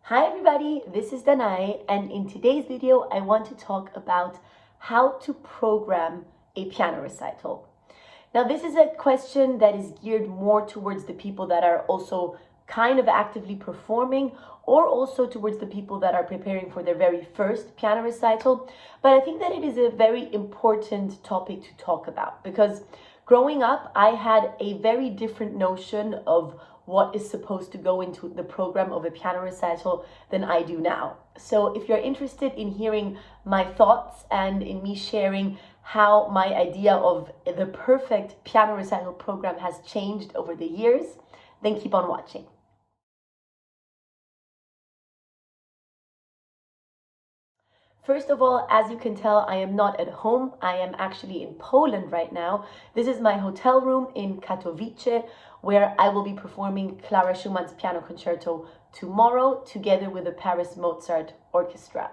Hi everybody, this is Danai, and in today's video I want to talk about how to program a piano recital. Now this is a question that is geared more towards the people that are also kind of actively performing, or also towards the people that are preparing for their very first piano recital. But I think that it is a very important topic to talk about, because growing up I had a very different notion of what is supposed to go into the program of a piano recital than I do now. So if you're interested in hearing my thoughts and in me sharing how my idea of the perfect piano recital program has changed over the years, then keep on watching. First of all, as you can tell, I am not at home. I am actually in Poland right now. This is my hotel room in Katowice, where I will be performing Clara Schumann's piano concerto tomorrow, together with the Paris Mozart Orchestra.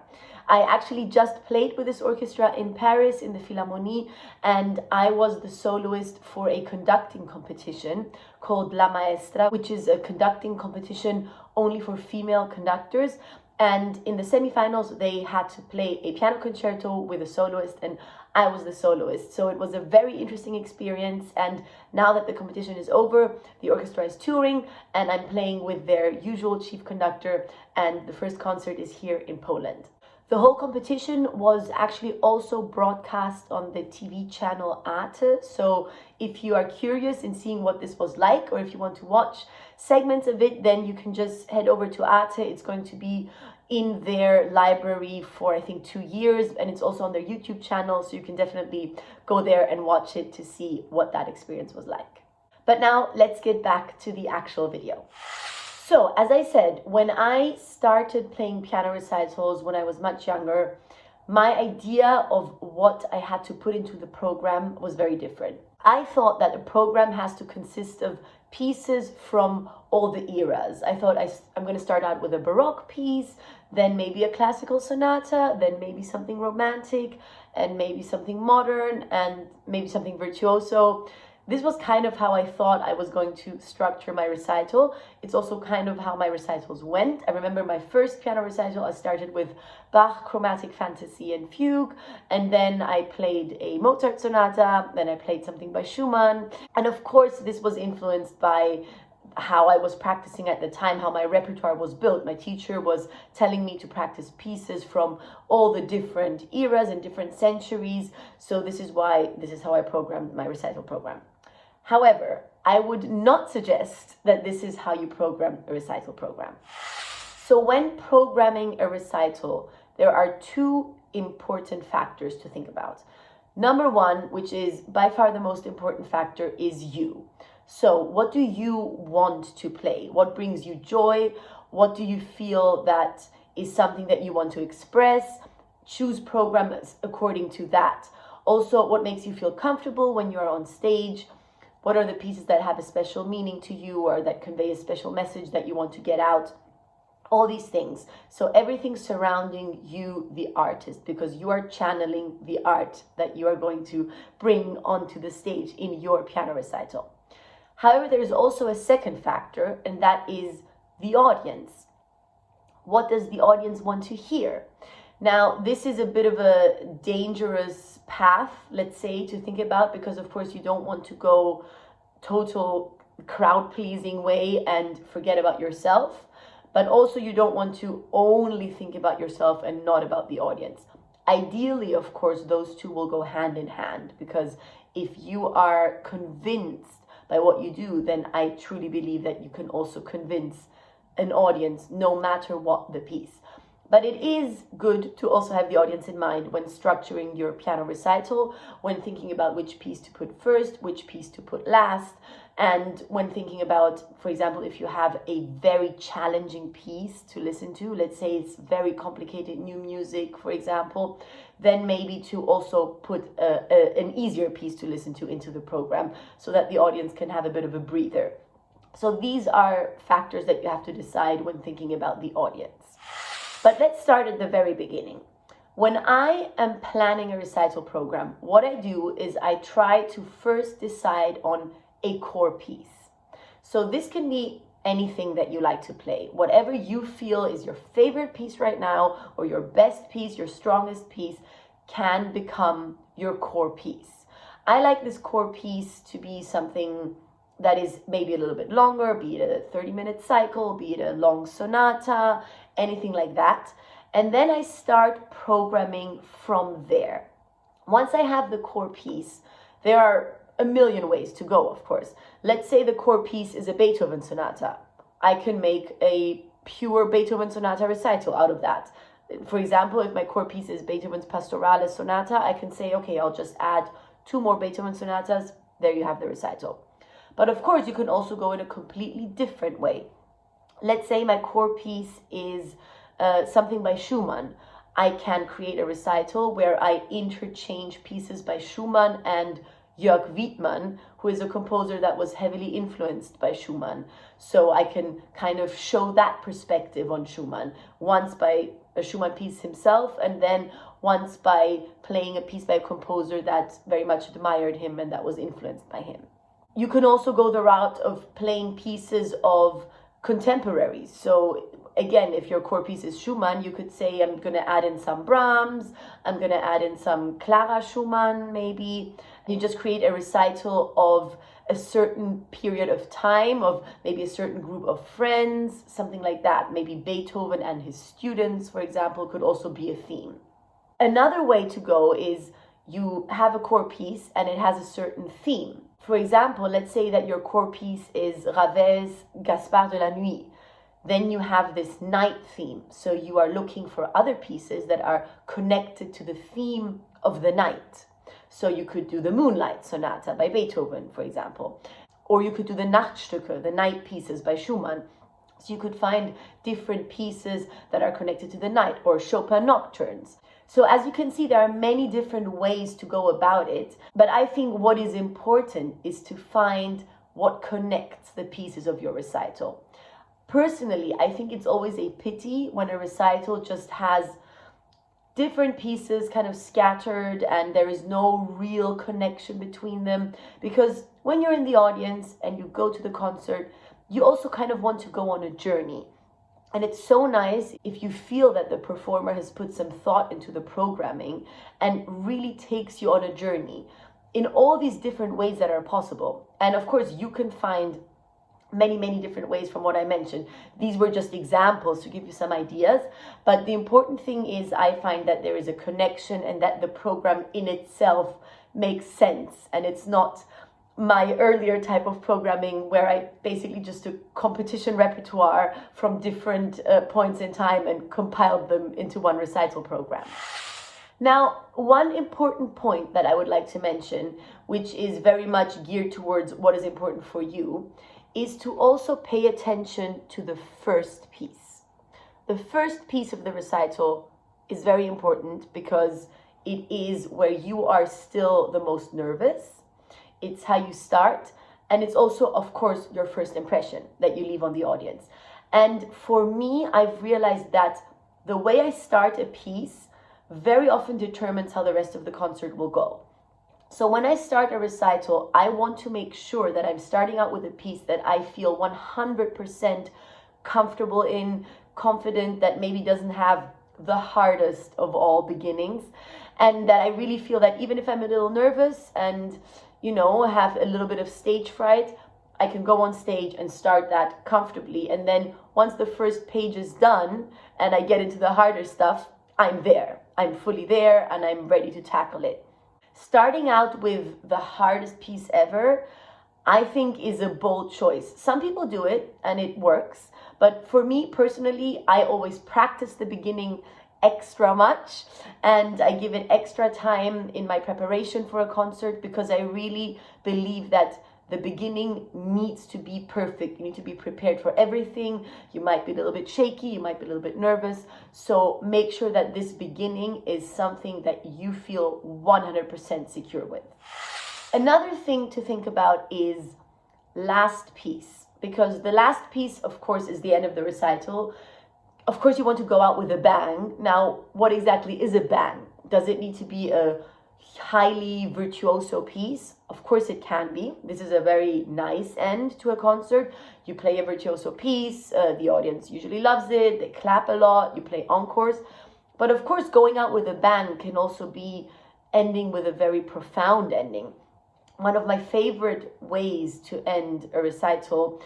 I actually just played with this orchestra in Paris in the Philharmonie, and I was the soloist for a conducting competition called La Maestra, which is a conducting competition only for female conductors. And in the semifinals, they had to play a piano concerto with a soloist, and I was the soloist. So it was a very interesting experience. And now that the competition is over, the orchestra is touring, and I'm playing with their usual chief conductor, and the first concert is here in Poland. The whole competition was actually also broadcast on the TV channel Arte. So if you are curious in seeing what this was like, or if you want to watch segments of it, then you can just head over to Arte. It's going to be in their library for I think 2 years, and it's also on their YouTube channel, so you can definitely go there and watch it to see what that experience was like. But now let's get back to the actual video. So, as I said, when I started playing piano recitals when I was much younger, my idea of what I had to put into the program was very different. I thought that a program has to consist of pieces from all the eras. I thought I'm going to start out with a Baroque piece, then maybe a classical sonata, then maybe something romantic, and maybe something modern, and maybe something virtuoso. This was kind of how I thought I was going to structure my recital. It's also kind of how my recitals went. I remember my first piano recital, I started with Bach, Chromatic Fantasy and Fugue, and then I played a Mozart sonata, then I played something by Schumann. And of course, this was influenced by how I was practicing at the time, how my repertoire was built. My teacher was telling me to practice pieces from all the different eras and different centuries. So this is how I programmed my recital program. However, I would not suggest that this is how you program a recital program. So when programming a recital, there are two important factors to think about. Number one, which is by far the most important factor, is you. So what do you want to play? What brings you joy? What do you feel that is something that you want to express? Choose programs according to that. Also, what makes you feel comfortable when you're on stage? What are the pieces that have a special meaning to you, or that convey a special message that you want to get out? All these things. So everything surrounding you, the artist, because you are channeling the art that you are going to bring onto the stage in your piano recital. However, there is also a second factor, and that is the audience. What does the audience want to hear? Now, this is a bit of a dangerous path, let's say, to think about, because of course you don't want to go total crowd-pleasing way and forget about yourself, but also you don't want to only think about yourself and not about the audience. Ideally, of course, those two will go hand in hand, because if you are convinced by what you do, then I truly believe that you can also convince an audience no matter what the piece. But it is good to also have the audience in mind when structuring your piano recital, when thinking about which piece to put first, which piece to put last, and when thinking about, for example, if you have a very challenging piece to listen to, let's say it's very complicated new music, for example, then maybe to also put an easier piece to listen to into the program, so that the audience can have a bit of a breather. So these are factors that you have to decide when thinking about the audience. But let's start at the very beginning. When I am planning a recital program, what I do is I try to first decide on a core piece. So this can be anything that you like to play. Whatever you feel is your favorite piece right now, or your best piece, your strongest piece, can become your core piece. I like this core piece to be something that is maybe a little bit longer, be it a 30-minute cycle, be it a long sonata, anything like that. And then I start programming from there. Once I have the core piece, there are a million ways to go, of course. Let's say the core piece is a Beethoven sonata. I can make a pure Beethoven sonata recital out of that. For example, if my core piece is Beethoven's Pastorale sonata, I can say, okay, I'll just add 2 more Beethoven sonatas. There you have the recital. But of course, you can also go in a completely different way. Let's say my core piece is something by Schumann. I can create a recital where I interchange pieces by Schumann and Jörg Wiedmann, who is a composer that was heavily influenced by Schumann. So I can kind of show that perspective on Schumann, once by a Schumann piece himself, and then once by playing a piece by a composer that very much admired him and that was influenced by him. You can also go the route of playing pieces of contemporaries. So again, if your core piece is Schumann, you could say, I'm going to add in some Brahms, I'm going to add in some Clara Schumann maybe. You just create a recital of a certain period of time, of maybe a certain group of friends, something like that. Maybe Beethoven and his students, for example, could also be a theme. Another way to go is you have a core piece and it has a certain theme. For example, let's say that your core piece is Ravel's Gaspard de la Nuit. Then you have this night theme. So you are looking for other pieces that are connected to the theme of the night. So you could do the Moonlight Sonata by Beethoven, for example. Or you could do the Nachtstücke, the night pieces by Schumann. So you could find different pieces that are connected to the night, or Chopin Nocturnes. So as you can see, there are many different ways to go about it. But I think what is important is to find what connects the pieces of your recital. Personally, I think it's always a pity when a recital just has different pieces kind of scattered and there is no real connection between them. Because when you're in the audience and you go to the concert, you also kind of want to go on a journey. And it's so nice if you feel that the performer has put some thought into the programming and really takes you on a journey in all these different ways that are possible. And of course, you can find many different ways from what I mentioned. These were just examples to give you some ideas. But the important thing is I find that there is a connection and that the program in itself makes sense. And it's not my earlier type of programming where I basically just took competition repertoire from different points in time and compiled them into one recital program. Now, one important point that I would like to mention, which is very much geared towards what is important for you, is to also pay attention to the first piece. The first piece of the recital is very important because it is where you are still the most nervous. It's how you start, and it's also, of course, your first impression that you leave on the audience. And for me, I've realized that the way I start a piece very often determines how the rest of the concert will go. So when I start a recital, I want to make sure that I'm starting out with a piece that I feel 100% comfortable in, confident, that maybe doesn't have the hardest of all beginnings, and that I really feel that even if I'm a little nervous and have a little bit of stage fright, I can go on stage and start that comfortably. And then once the first page is done and I get into the harder stuff, I'm there. I'm fully there and I'm ready to tackle it. Starting out with the hardest piece ever, I think is a bold choice. Some people do it and it works. But for me personally, I always practice the beginning extra much and I give it extra time in my preparation for a concert because I really believe that the beginning needs to be perfect. You need to be prepared for everything. You might be a little bit shaky, you might be a little bit nervous. So make sure that this beginning is something that you feel 100% secure with. Another thing to think about is last piece, because the last piece, of course, is the end of the recital. Of course, you want to go out with a bang. Now, what exactly is a bang? Does it need to be a highly virtuoso piece. Of course it can be. This is a very nice end to a concert. You play a virtuoso piece, the audience usually loves it, they clap a lot, you play encores. But of course, going out with a bang can also be ending with a very profound ending. One of my favorite ways to end a recital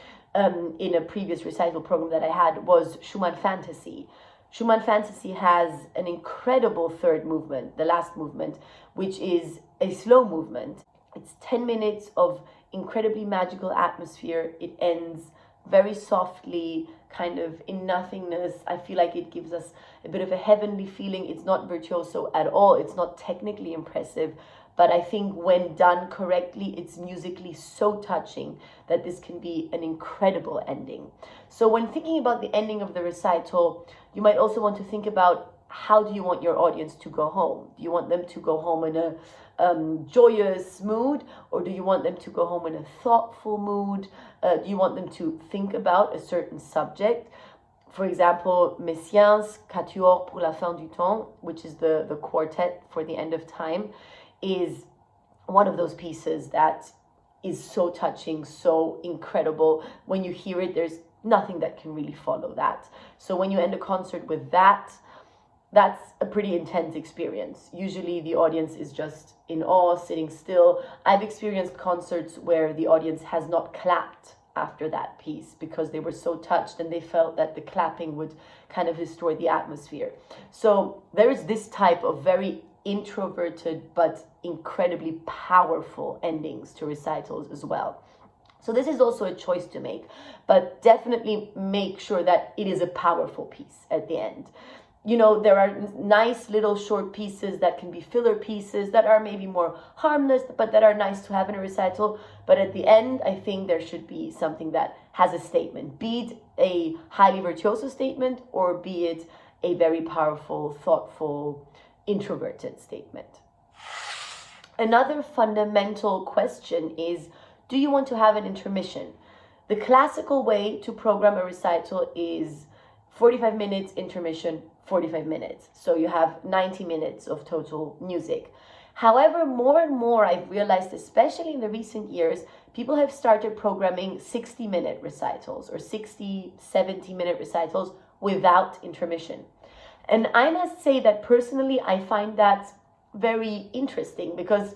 in a previous recital program that I had was Schumann Fantasy. Schumann Fantasy has an incredible third movement, the last movement, which is a slow movement. It's 10 minutes of incredibly magical atmosphere. It ends very softly, kind of in nothingness. I feel like it gives us a bit of a heavenly feeling. It's not virtuoso at all. It's not technically impressive, but I think when done correctly, it's musically so touching that this can be an incredible ending. So when thinking about the ending of the recital, you might also want to think about, how do you want your audience to go home? Do you want them to go home in a joyous mood, or do you want them to go home in a thoughtful mood? Do you want them to think about a certain subject? For example, Messiaen's Quatuor pour la fin du temps, which is the quartet for the end of time, is one of those pieces that is so touching, so incredible. When you hear it, there's nothing that can really follow that. So when you end a concert with that, that's a pretty intense experience. Usually the audience is just in awe, sitting still. I've experienced concerts where the audience has not clapped after that piece because they were so touched and they felt that the clapping would kind of destroy the atmosphere. So there is this type of very introverted but incredibly powerful endings to recitals as well. So this is also a choice to make, but definitely make sure that it is a powerful piece at the end. You know, there are nice little short pieces that can be filler pieces that are maybe more harmless, but that are nice to have in a recital. But at the end, I think there should be something that has a statement, be it a highly virtuoso statement or be it a very powerful, thoughtful, introverted statement. Another fundamental question is, do you want to have an intermission? The classical way to program a recital is 45 minutes intermission, 45 minutes. So you have 90 minutes of total music. However, more and more I've realized, especially in the recent years, people have started programming 60-minute recitals or 60, 70-minute recitals without intermission. And I must say that personally, I find that very interesting because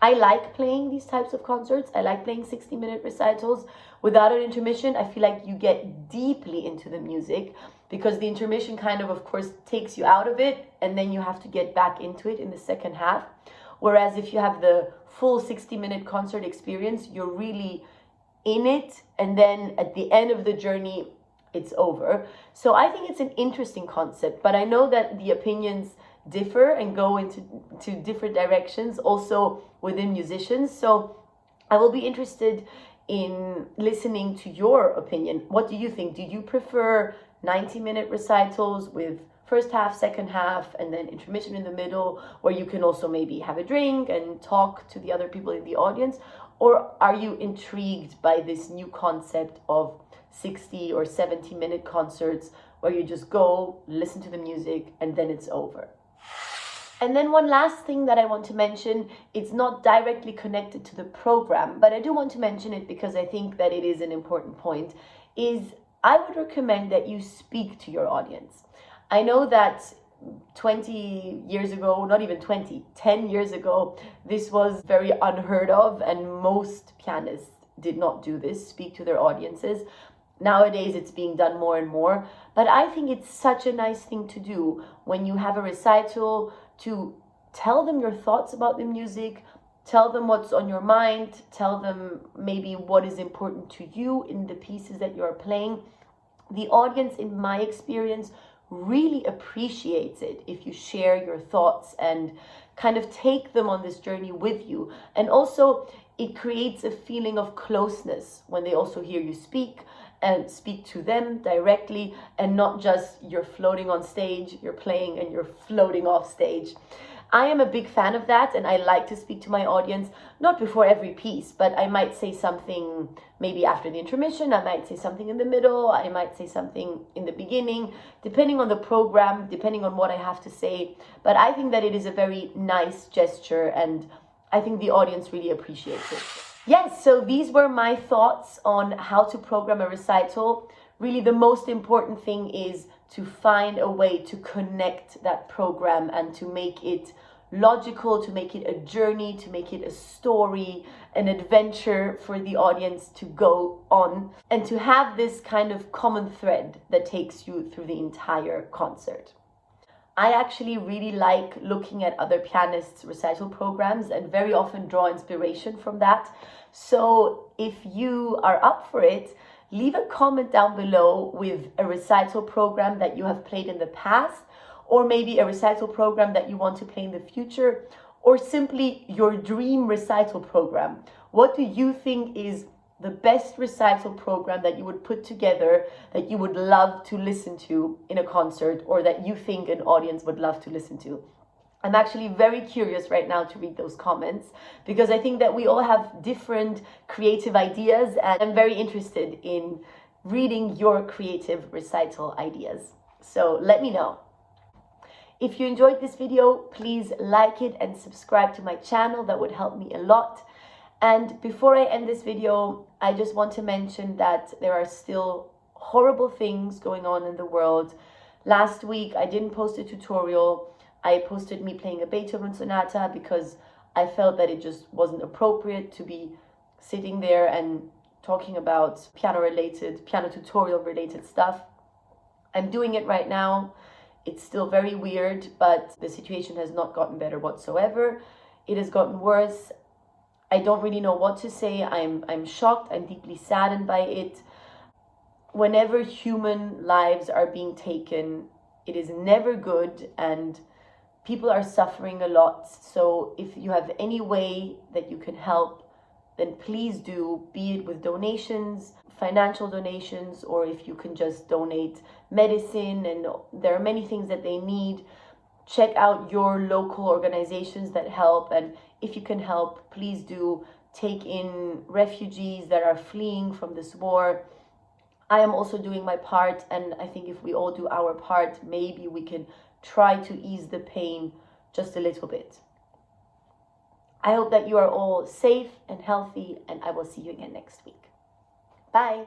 I like playing these types of concerts. I like playing 60-minute recitals without an intermission. I feel like you get deeply into the music because the intermission kind of course, takes you out of it and then you have to get back into it in the second half. Whereas if you have the full 60-minute concert experience, you're really in it, and then at the end of the journey, it's over. So I think it's an interesting concept, but I know that the opinions differ and go into different directions also within musicians. So I will be interested in listening to your opinion. What do you think? Do you prefer 90-minute recitals with first half, second half, and then intermission in the middle, where you can also maybe have a drink and talk to the other people in the audience? Or are you intrigued by this new concept of 60 or 70-minute concerts where you just go, listen to the music, and then it's over? And then one last thing that I want to mention, it's not directly connected to the program, but I do want to mention it because I think that it is an important point, is I would recommend that you speak to your audience. I know that 20 years ago, not even 20, 10 years ago, this was very unheard of and most pianists did not do this, speak to their audiences. Nowadays, it's being done more and more, but I think it's such a nice thing to do when you have a recital, to tell them your thoughts about the music, tell them what's on your mind, tell them maybe what is important to you in the pieces that you're playing. The audience, in my experience, really appreciates it if you share your thoughts and kind of take them on this journey with you. And also, it creates a feeling of closeness when they also hear you speak and speak to them directly, and not just you're floating on stage, you're playing and you're floating off stage. I am a big fan of that, and I like to speak to my audience, not before every piece, but I might say something maybe after the intermission, I might say something in the middle, I might say something in the beginning, depending on the program, depending on what I have to say. But I think that it is a very nice gesture, and I think the audience really appreciates it. Yes, so these were my thoughts on how to program a recital. Really, the most important thing is to find a way to connect that program and to make it logical, to make it a journey, to make it a story, an adventure for the audience to go on, and to have this kind of common thread that takes you through the entire concert. I actually really like looking at other pianists' recital programs and very often draw inspiration from that. So if you are up for it, leave a comment down below with a recital program that you have played in the past, or maybe a recital program that you want to play in the future, or simply your dream recital program. What do you think is the best recital program that you would put together, that you would love to listen to in a concert, or that you think an audience would love to listen to? I'm actually very curious right now to read those comments, because I think that we all have different creative ideas, and I'm very interested in reading your creative recital ideas. So let me know. If you enjoyed this video, please like it and subscribe to my channel. That would help me a lot. And before I end this video, I just want to mention that there are still horrible things going on in the world. Last week, I didn't post a tutorial. I posted me playing a Beethoven sonata because I felt that it just wasn't appropriate to be sitting there and talking about piano tutorial related stuff. I'm doing it right now. It's still very weird, but the situation has not gotten better whatsoever. It has gotten worse. I don't really know what to say. I'm shocked. I'm deeply saddened by it. Whenever human lives are being taken, it is never good, and people are suffering a lot. So if you have any way that you can help, then please do, be it with donations, financial donations, or if you can just donate medicine, and there are many things that they need. Check out your local organizations that help, and if you can help, please do take in refugees that are fleeing from this war. I am also doing my part, and I think if we all do our part, maybe we can try to ease the pain just a little bit. I hope that you are all safe and healthy, and I will see you again next week. Bye.